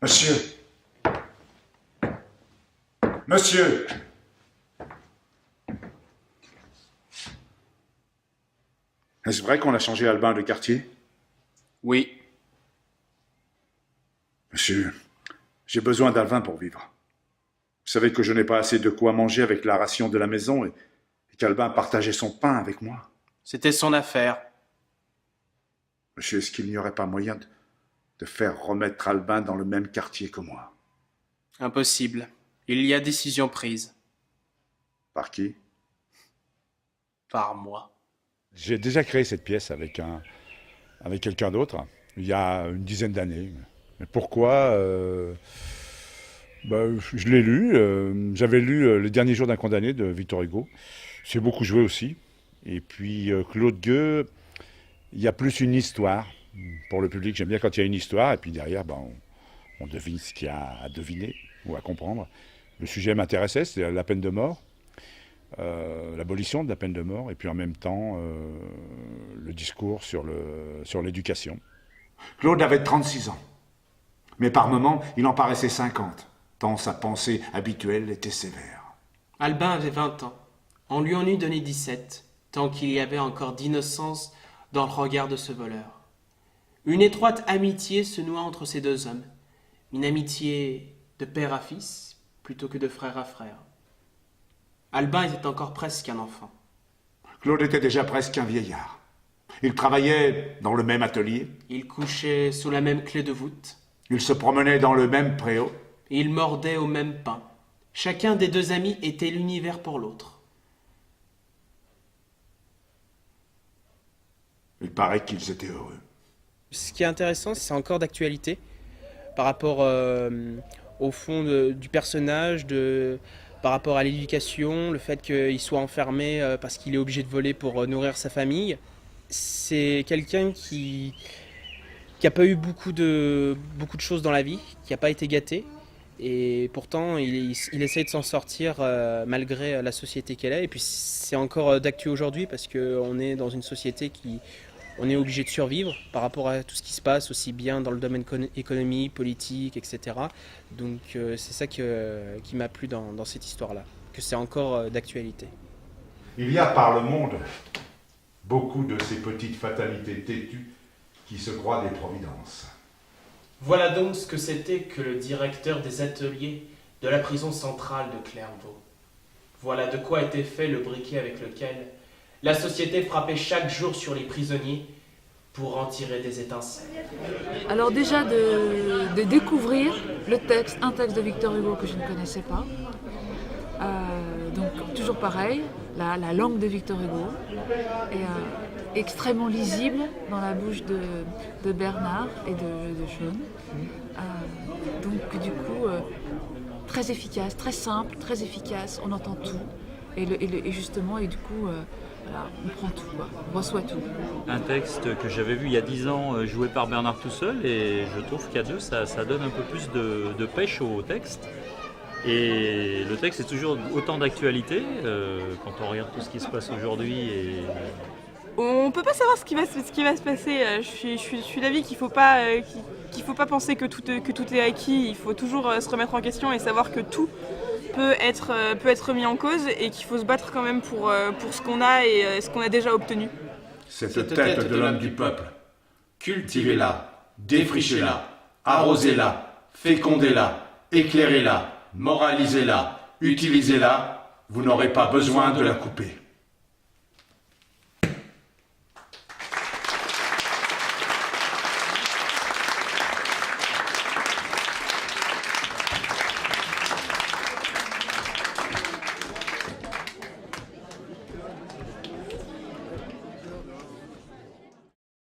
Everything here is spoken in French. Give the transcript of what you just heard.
Monsieur! Monsieur! Est-ce vrai qu'on a changé Albin de quartier? Oui. Monsieur, j'ai besoin d'Alvin pour vivre. Vous savez que je n'ai pas assez de quoi manger avec la ration de la maison et qu'Albin partageait son pain avec moi. C'était son affaire. Monsieur, est-ce qu'il n'y aurait pas moyen de faire remettre Albin dans le même quartier que moi? Impossible. Il y a décision prise. Par qui? Par moi. J'ai déjà créé cette pièce avec quelqu'un d'autre, il y a une dizaine d'années. Mais pourquoi je l'ai lu. J'avais lu Les derniers jours d'un condamné de Victor Hugo. J'ai beaucoup joué aussi. Et puis Claude Gueux, il y a plus une histoire. Pour le public, j'aime bien quand il y a une histoire. Et puis derrière, on devine ce qu'il y a à deviner ou à comprendre. Le sujet m'intéressait, c'est la peine de mort. L'abolition de la peine de mort et puis en même temps le discours sur l'éducation. Claude avait 36 ans. Mais par moments, il en paraissait 50, tant sa pensée habituelle était sévère. Albin avait 20 ans. On lui en eût donné 17, tant qu'il y avait encore d'innocence dans le regard de ce voleur. Une étroite amitié se noua entre ces deux hommes. Une amitié de père à fils plutôt que de frère à frère. Albin était encore presque un enfant. Claude était déjà presque un vieillard. Ils travaillaient dans le même atelier. Ils couchaient sous la même clé de voûte. Ils se promenaient dans le même préau. Ils mordaient au même pain. Chacun des deux amis était l'univers pour l'autre. Il paraît qu'ils étaient heureux. Ce qui est intéressant, c'est encore d'actualité par rapport au fond du personnage, par rapport à l'éducation, le fait qu'il soit enfermé parce qu'il est obligé de voler pour nourrir sa famille. C'est quelqu'un qui n'a pas eu beaucoup de choses dans la vie, qui n'a pas été gâté. Et pourtant, il essaye de s'en sortir malgré la société qu'elle est. Et puis c'est encore d'actu aujourd'hui parce qu'on est dans une société on est obligé de survivre par rapport à tout ce qui se passe, aussi bien dans le domaine économique, politique, etc. Donc c'est ça qui m'a plu dans cette histoire-là, que c'est encore d'actualité. Il y a par le monde beaucoup de ces petites fatalités têtues qui se croient des providences. Voilà donc ce que c'était que le directeur des ateliers de la prison centrale de Clairvaux. Voilà de quoi était fait le briquet avec lequel la société frappait chaque jour sur les prisonniers pour en tirer des étincelles. Alors déjà de découvrir un texte de Victor Hugo que je ne connaissais pas. Donc toujours pareil, la langue de Victor Hugo est extrêmement lisible dans la bouche de Bernard et de Sean. Donc du coup très efficace, très simple, très efficace, on entend tout et du coup voilà, on prend tout, quoi. On reçoit tout. Un texte que j'avais vu il y a 10 ans joué par Bernard tout seul et je trouve qu'à deux ça donne un peu plus de pêche au texte. Et le texte est toujours autant d'actualité quand on regarde tout ce qui se passe aujourd'hui. On peut pas savoir ce qui va se passer. Je suis d'avis qu'il faut pas penser que tout est acquis. Il faut toujours se remettre en question et savoir que tout peut être remis en cause et qu'il faut se battre quand même pour ce qu'on a et ce qu'on a déjà obtenu. Cette tête de l'homme du peuple, cultivez-la, défrichez-la, arrosez-la, fécondez-la, éclairez-la, moralisez-la, utilisez-la, vous n'aurez pas besoin de la couper.